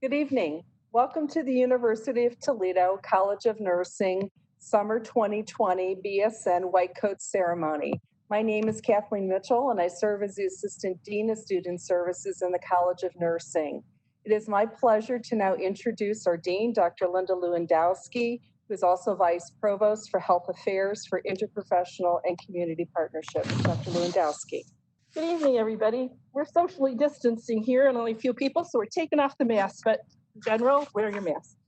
Good evening. Welcome to the University of Toledo College of Nursing Summer 2020 BSN White Coat Ceremony. My name is Kathleen Mitchell, and I serve as the Assistant Dean of Student Services in the College of Nursing. It is my pleasure to now introduce our Dean, Dr. Linda Lewandowski, who is also Vice Provost for Health Affairs for Interprofessional and Community Partnerships. Dr. Lewandowski. Good evening, everybody. We're socially distancing here and only a few people, so we're taking off the mask, but in general, wear your mask.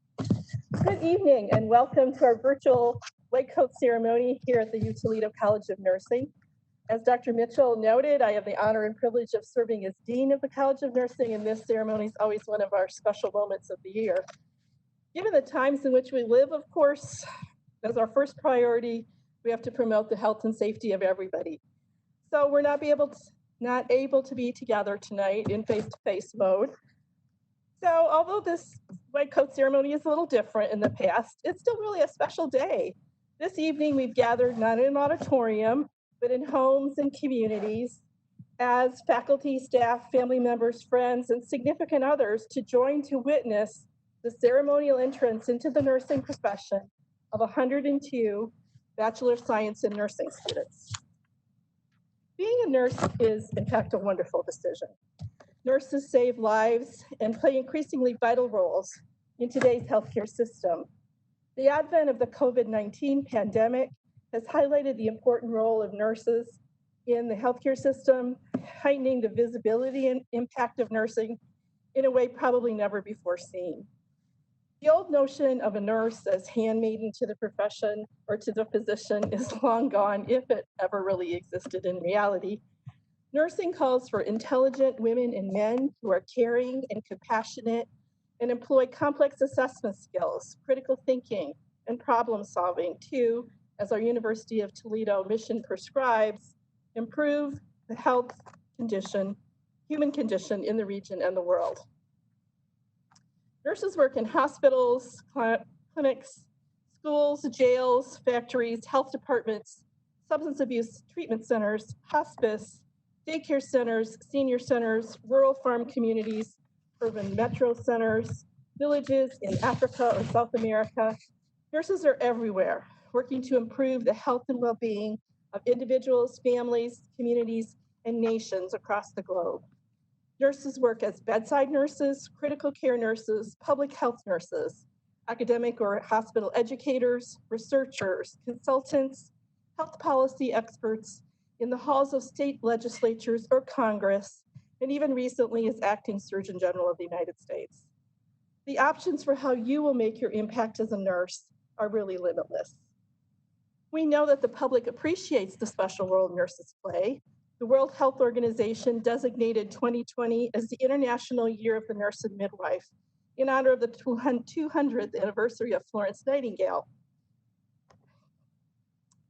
Good evening and welcome to our virtual white coat ceremony here at the U Toledo College of Nursing. As Dr. Mitchell noted, I have the honor and privilege of serving as Dean of the College of Nursing, and this ceremony is always one of our special moments of the year. Given the times in which we live, of course, as our first priority, we have to promote the health and safety of everybody. So we're not able to be together tonight in face-to-face mode. So although this white coat ceremony is a little different in the past, it's still really a special day. This evening we've gathered not in an auditorium, but in homes and communities as faculty, staff, family members, friends, and significant others to join to witness the ceremonial entrance into the nursing profession of 102 Bachelor of Science in Nursing students. Being a nurse is, in fact, a wonderful decision. Nurses save lives and play increasingly vital roles in today's healthcare system. The advent of the COVID-19 pandemic has highlighted the important role of nurses in the healthcare system, heightening the visibility and impact of nursing in a way probably never before seen. The old notion of a nurse as handmaiden to the profession or to the physician is long gone, if it ever really existed in reality. Nursing calls for intelligent women and men who are caring and compassionate and employ complex assessment skills, critical thinking, and problem solving to, as our University of Toledo mission prescribes, improve the health condition, human condition in the region and the world. Nurses work in hospitals, clinics, schools, jails, factories, health departments, substance abuse treatment centers, hospice, daycare centers, senior centers, rural farm communities, urban metro centers, villages in Africa or South America. Nurses are everywhere, working to improve the health and well-being of individuals, families, communities, and nations across the globe. Nurses work as bedside nurses, critical care nurses, public health nurses, academic or hospital educators, researchers, consultants, health policy experts in the halls of state legislatures or Congress, and even recently as acting Surgeon General of the United States. The options for how you will make your impact as a nurse are really limitless. We know that the public appreciates the special role nurses play. The World Health Organization designated 2020 as the International Year of the Nurse and Midwife in honor of the 200th anniversary of Florence Nightingale.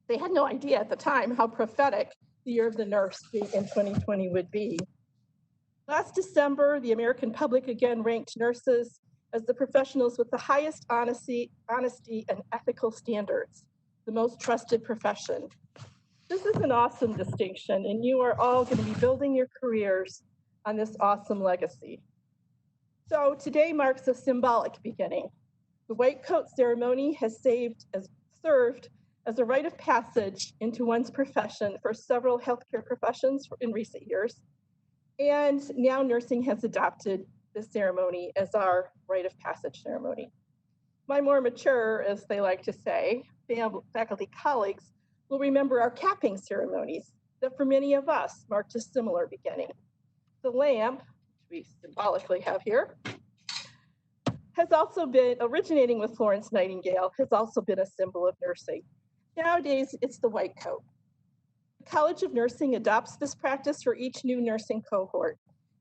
They had no idea at the time how prophetic the Year of the Nurse in 2020 would be. Last December, the American public again ranked nurses as the professionals with the highest honesty and ethical standards, the most trusted profession. This is an awesome distinction, and you are all going to be building your careers on this awesome legacy. So today marks a symbolic beginning. The white coat ceremony has served as a rite of passage into one's profession for several healthcare professions in recent years, and now nursing has adopted this ceremony as our rite of passage ceremony. My more mature, as they like to say, faculty colleagues will remember our capping ceremonies that for many of us marked a similar beginning. The lamp, which we symbolically have here, has also been, originating with Florence Nightingale, has also been a symbol of nursing. Nowadays, it's the white coat. The College of Nursing adopts this practice for each new nursing cohort.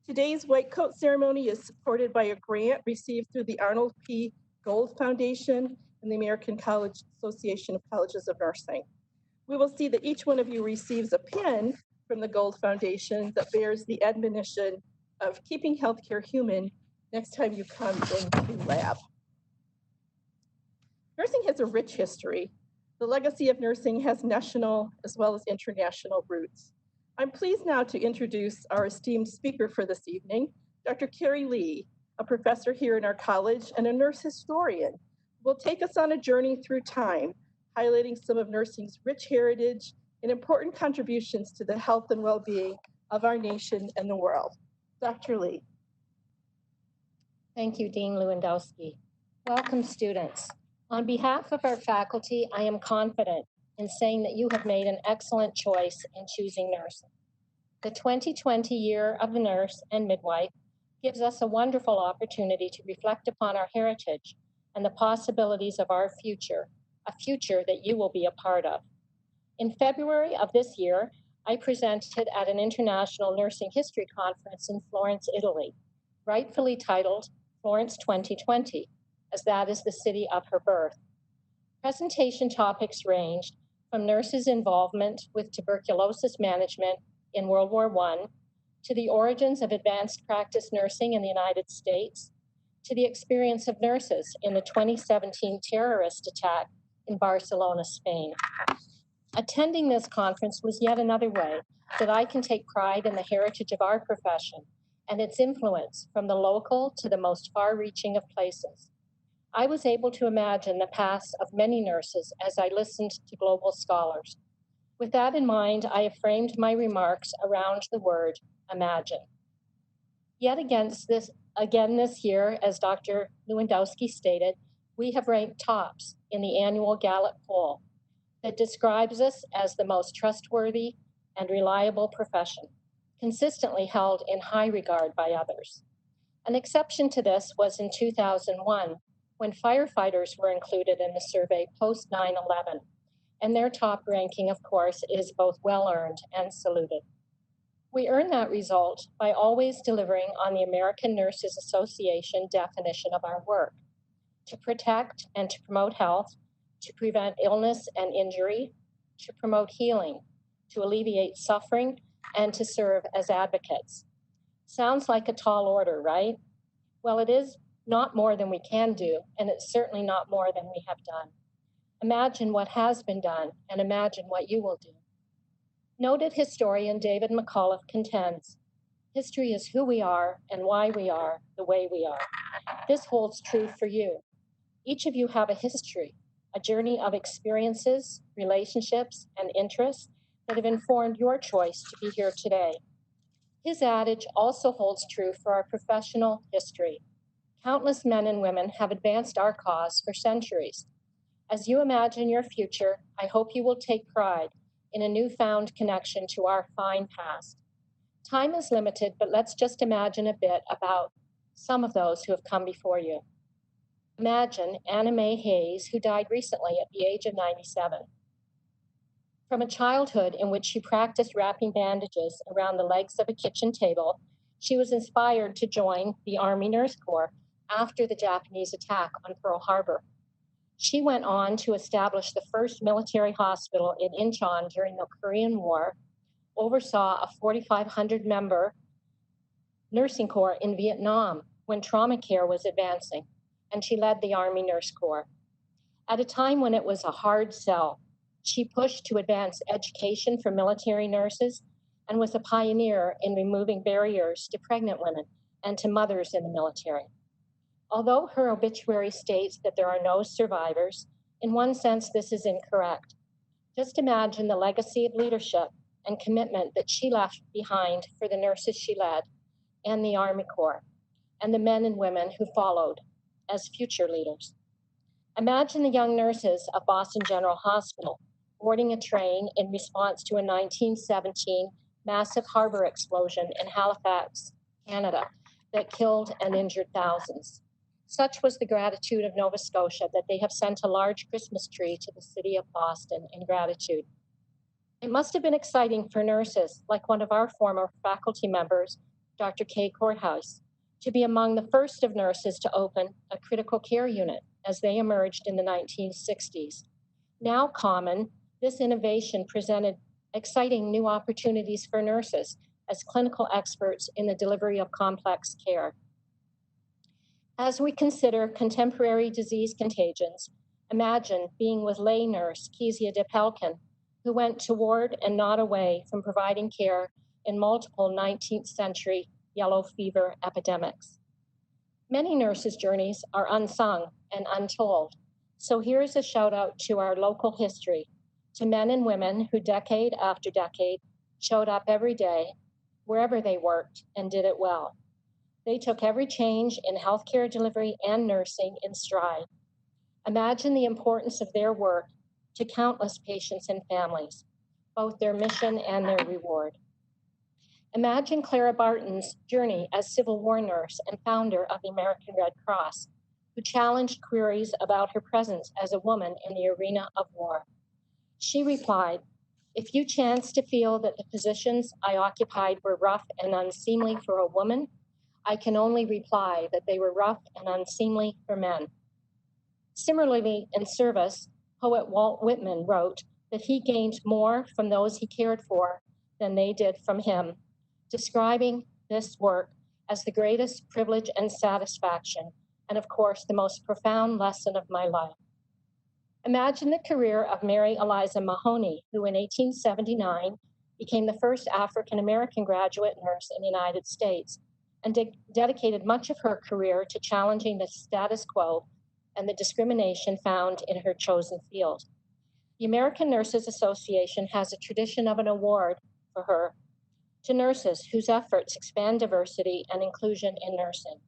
Today's white coat ceremony is supported by a grant received through the Arnold P. Gold Foundation and the American College Association of Colleges of Nursing. We will see that each one of you receives a pin from the Gold Foundation that bears the admonition of keeping healthcare human next time you come into lab. Nursing has a rich history. The legacy of nursing has national as well as international roots. I'm pleased now to introduce our esteemed speaker for this evening, Dr. Carrie Lee, a a professor here in our college and a nurse historian, who will take us on a journey through time, highlighting some of nursing's rich heritage and important contributions to the health and well-being of our nation and the world. Dr. Lee. Thank you, Dean Lewandowski. Welcome, students. On behalf of our faculty, I am confident in saying that you have made an excellent choice in choosing nursing. The 2020 year of the nurse and midwife gives us a wonderful opportunity to reflect upon our heritage and the possibilities of our future, a future that you will be a part of. In February of this year, I presented at an international nursing history conference in Florence, Italy, rightfully titled Florence 2020, as that is the city of her birth. Presentation topics ranged from nurses' involvement with tuberculosis management in World War I, to the origins of advanced practice nursing in the United States, to the experience of nurses in the 2017 terrorist attack in Barcelona, Spain. Attending this conference was yet another way that I can take pride in the heritage of our profession and its influence from the local to the most far-reaching of places. I was able to imagine the paths of many nurses as I listened to global scholars. With that in mind, I have framed my remarks around the word imagine. Yet again this year, as Dr. Lewandowski stated, we have ranked tops in the annual Gallup poll that describes us as the most trustworthy and reliable profession, consistently held in high regard by others. An exception to this was in 2001, when firefighters were included in the survey post 9/11, and their top ranking, of course, is both well-earned and saluted. We earn that result by always delivering on the American Nurses Association definition of our work: to protect and to promote health, to prevent illness and injury, to promote healing, to alleviate suffering, and to serve as advocates. Sounds like a tall order, right? Well, it is not more than we can do, and it's certainly not more than we have done. Imagine what has been done, and imagine what you will do. Noted historian David McAuliffe contends, history is who we are and why we are the way we are. This holds true for you. Each of you have a history, a journey of experiences, relationships, and interests that have informed your choice to be here today. His adage also holds true for our professional history. Countless men and women have advanced our cause for centuries. As you imagine your future, I hope you will take pride in a newfound connection to our fine past. Time is limited, but let's just imagine a bit about some of those who have come before you. Imagine Anna Mae Hayes, who died recently at the age of 97. From a childhood in which she practiced wrapping bandages around the legs of a kitchen table, she was inspired to join the Army Nurse Corps after the Japanese attack on Pearl Harbor. She went on to establish the first military hospital in Incheon during the Korean War, oversaw a 4,500 member nursing corps in Vietnam when trauma care was advancing, and she led the Army Nurse Corps. At a time when it was a hard sell, she pushed to advance education for military nurses and was a pioneer in removing barriers to pregnant women and to mothers in the military. Although her obituary states that there are no survivors, in one sense this is incorrect. Just imagine the legacy of leadership and commitment that she left behind for the nurses she led and the Army Corps, and the men and women who followed as future leaders. Imagine the young nurses of Boston General Hospital boarding a train in response to a 1917 massive harbor explosion in Halifax, Canada, that killed and injured thousands. Such was the gratitude of Nova Scotia that they have sent a large Christmas tree to the city of Boston in gratitude. It must have been exciting for nurses, like one of our former faculty members, Dr. Kay Courthouse, to be among the first of nurses to open a critical care unit as they emerged in the 1960s. Now common, this innovation presented exciting new opportunities for nurses as clinical experts in the delivery of complex care. As we consider contemporary disease contagions, imagine being with lay nurse Kezia DePelkin, who went toward and not away from providing care in multiple 19th century yellow fever epidemics. Many nurses' journeys are unsung and untold. So here's a shout out to our local history, to men and women who decade after decade showed up every day, wherever they worked, and did it well. They took every change in healthcare delivery and nursing in stride. Imagine the importance of their work to countless patients and families, both their mission and their reward. Imagine Clara Barton's journey as Civil War nurse and founder of the American Red Cross, who challenged queries about her presence as a woman in the arena of war. She replied, "If you chance to feel that the positions I occupied were rough and unseemly for a woman, I can only reply that they were rough and unseemly for men." Similarly, in service, poet Walt Whitman wrote that he gained more from those he cared for than they did from him, describing this work as the greatest privilege and satisfaction, and of course, the most profound lesson of my life. Imagine the career of Mary Eliza Mahoney, who in 1879 became the first African-American graduate nurse in the United States and dedicated much of her career to challenging the status quo and the discrimination found in her chosen field. The American Nurses Association has a tradition of an award for her to nurses whose efforts expand diversity and inclusion in nursing.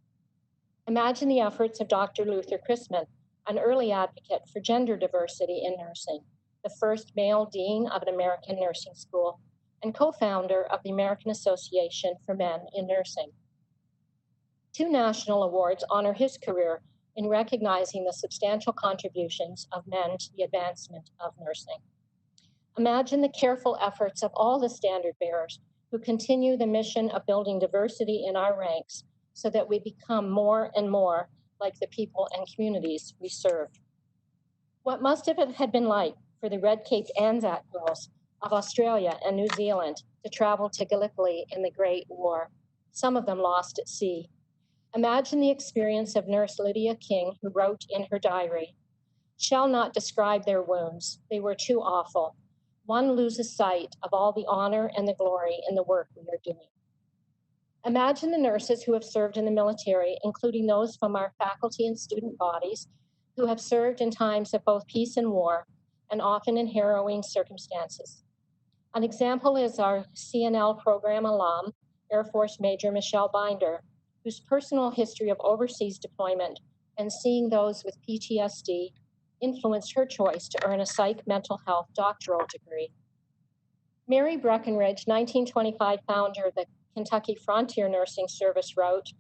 Imagine the efforts of Dr. Luther Christman, an early advocate for gender diversity in nursing, the first male dean of an American nursing school, and co-founder of the American Association for Men in Nursing. 2 national awards honor his career in recognizing the substantial contributions of men to the advancement of nursing. Imagine the careful efforts of all the standard bearers who continue the mission of building diversity in our ranks so that we become more and more like the people and communities we serve. What must have been like for the Red Cape Anzac girls of Australia and New Zealand to travel to Gallipoli in the Great War, some of them lost at sea. Imagine the experience of Nurse Lydia King, who wrote in her diary, "Shall not describe their wounds, they were too awful. One loses sight of all the honor and the glory in the work we are doing." Imagine the nurses who have served in the military, including those from our faculty and student bodies, who have served in times of both peace and war, and often in harrowing circumstances. An example is our CNL program alum, Air Force Major Michelle Binder, whose personal history of overseas deployment and seeing those with PTSD influenced her choice to earn a psych mental health doctoral degree. Mary Breckenridge, 1925 founder of the Kentucky Frontier Nursing Service, wrote,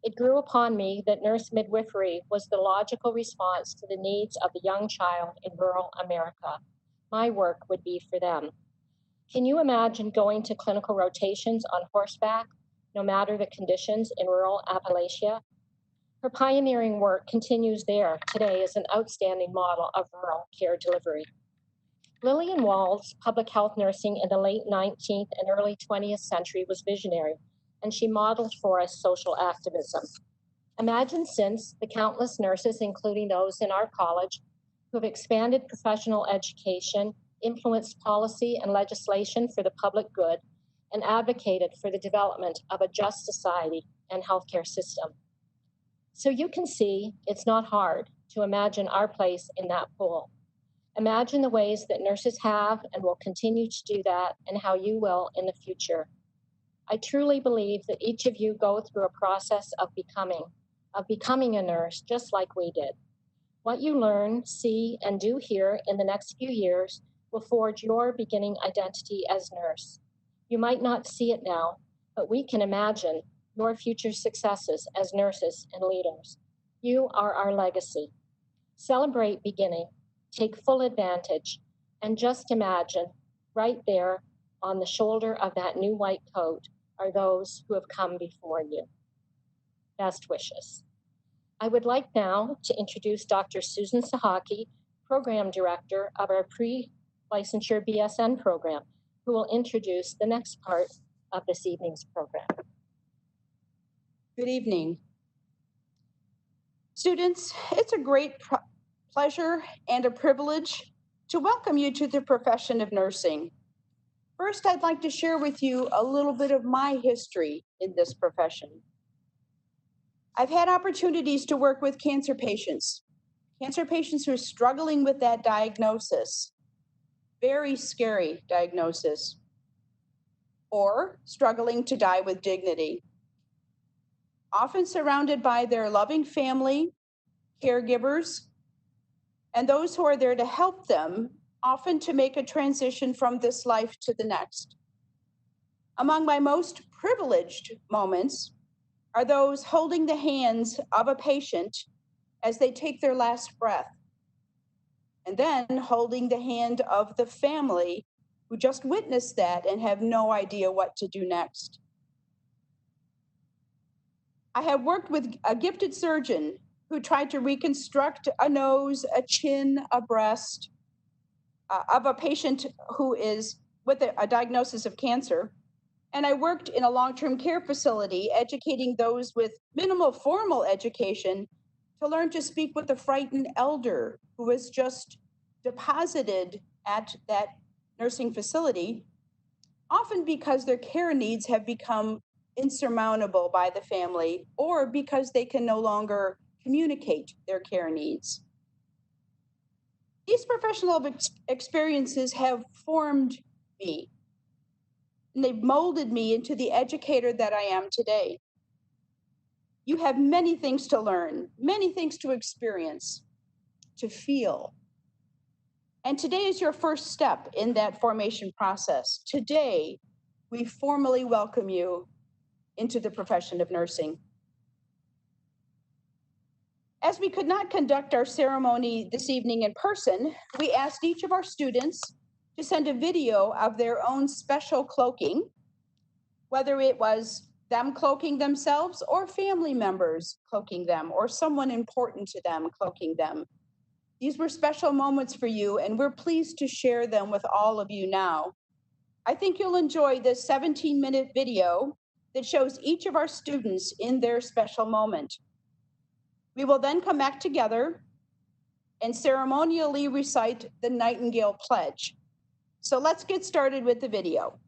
"It grew upon me that nurse midwifery was the logical response to the needs of the young child in rural America. My work would be for them." Can you imagine going to clinical rotations on horseback, no matter the conditions in rural Appalachia? Her pioneering work continues there today as an outstanding model of rural care delivery. Lillian Wald's public health nursing in the late 19th and early 20th century was visionary, and she modeled for us social activism. Imagine since the countless nurses, including those in our college, who have expanded professional education, influenced policy and legislation for the public good, and advocated for the development of a just society and healthcare system. So you can see it's not hard to imagine our place in that pool. Imagine the ways that nurses have and will continue to do that, and how you will in the future. I truly believe that each of you go through a process of becoming a nurse just like we did. What you learn, see, and do here in the next few years will forge your beginning identity as nurse. You might not see it now, but we can imagine your future successes as nurses and leaders. You are our legacy. Celebrate beginning, take full advantage, and just imagine, right there on the shoulder of that new white coat are those who have come before you. Best wishes. I would like now to introduce Dr. Susan Sahaki, Program Director of our pre-licensure BSN program, who will introduce the next part of this evening's program. Good evening. Students, it's a great pleasure and a privilege to welcome you to the profession of nursing. First, I'd like to share with you a little bit of my history in this profession. I've had opportunities to work with cancer patients who are struggling with that diagnosis, very scary diagnosis, or struggling to die with dignity. Often surrounded by their loving family, caregivers, and those who are there to help them, often to make a transition from this life to the next. Among my most privileged moments are those holding the hands of a patient as they take their last breath, and then holding the hand of the family who just witnessed that and have no idea what to do next. I have worked with a gifted surgeon who tried to reconstruct a nose, a chin, a breast of a patient who is with a diagnosis of cancer. And I worked in a long-term care facility, educating those with minimal formal education to learn to speak with a frightened elder who was just deposited at that nursing facility, often because their care needs have become insurmountable by the family or because they can no longer communicate their care needs. These professional experiences have formed me, and they've molded me into the educator that I am today. You have many things to learn, many things to experience, to feel. And today is your first step in that formation process. Today, we formally welcome you into the profession of nursing. As we could not conduct our ceremony this evening in person, we asked each of our students to send a video of their own special cloaking, whether it was them cloaking themselves or family members cloaking them or someone important to them cloaking them. These were special moments for you, and we're pleased to share them with all of you now. I think you'll enjoy this 17-minute video that shows each of our students in their special moment. We will then come back together and ceremonially recite the Nightingale Pledge. So let's get started with the video.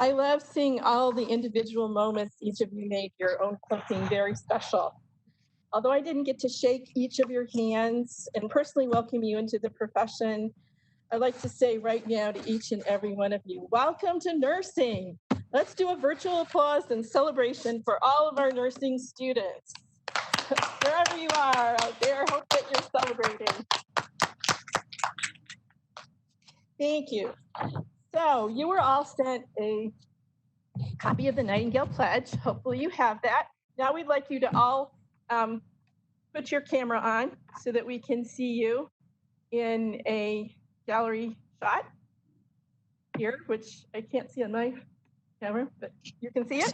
I love seeing all the individual moments each of you made your own something very special. Although I didn't get to shake each of your hands and personally welcome you into the profession, I'd like to say right now to each and every one of you, welcome to nursing. Let's do a virtual applause and celebration for all of our nursing students. Wherever you are out there, hope that you're celebrating. Thank you. So you were all sent a copy of the Nightingale Pledge. Hopefully you have that. Now we'd like you to all put your camera on so that we can see you in a gallery shot here, which I can't see on my camera, but you can see it?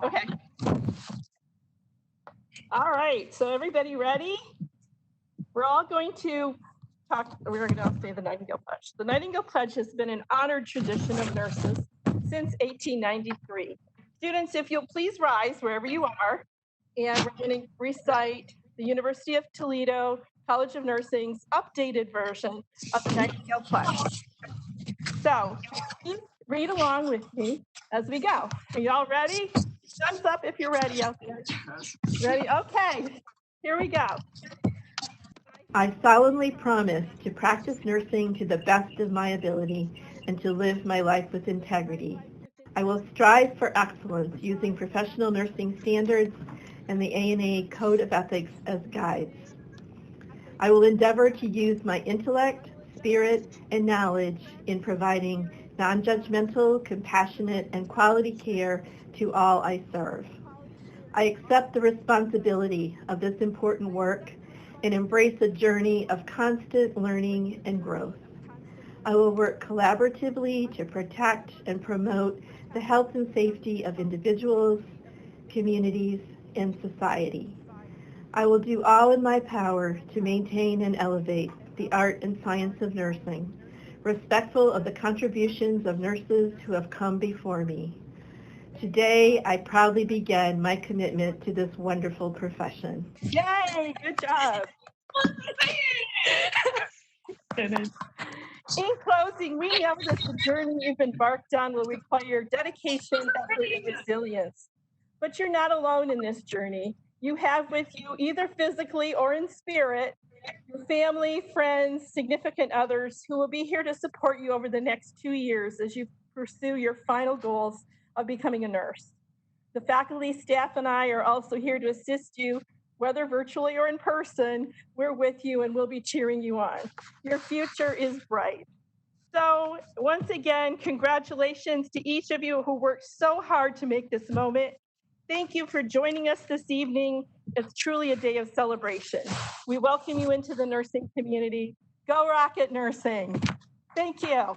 Okay. All right, so everybody ready? We're all going to we're going to say the Nightingale Pledge. The Nightingale Pledge has been an honored tradition of nurses since 1893. Students, if you'll please rise wherever you are, and we're going to recite the University of Toledo College of Nursing's updated version of the Nightingale Pledge. So please read along with me as we go. Are you all ready? Thumbs up if you're ready out there. Ready? Okay, here we go. I solemnly promise to practice nursing to the best of my ability and to live my life with integrity. I will strive for excellence using professional nursing standards and the ANA Code of Ethics as guides. I will endeavor to use my intellect, spirit, and knowledge in providing non-judgmental, compassionate, and quality care to all I serve. I accept the responsibility of this important work and embrace a journey of constant learning and growth. I will work collaboratively to protect and promote the health and safety of individuals, communities, and society. I will do all in my power to maintain and elevate the art and science of nursing, respectful of the contributions of nurses who have come before me. Today, I proudly begin my commitment to this wonderful profession. Yay, good job. In closing, we know that the journey you've embarked on will require dedication, effort, and resilience. But you're not alone in this journey. You have with you, either physically or in spirit, your family, friends, significant others who will be here to support you over the next 2 years as you pursue your final goals of becoming a nurse. The faculty, staff, and I are also here to assist you, whether virtually or in person. We're with you and we'll be cheering you on. Your future is bright. So once again, congratulations to each of you who worked so hard to make this moment. Thank you for joining us this evening. It's truly a day of celebration. We welcome you into the nursing community. Go Rocket Nursing. Thank you.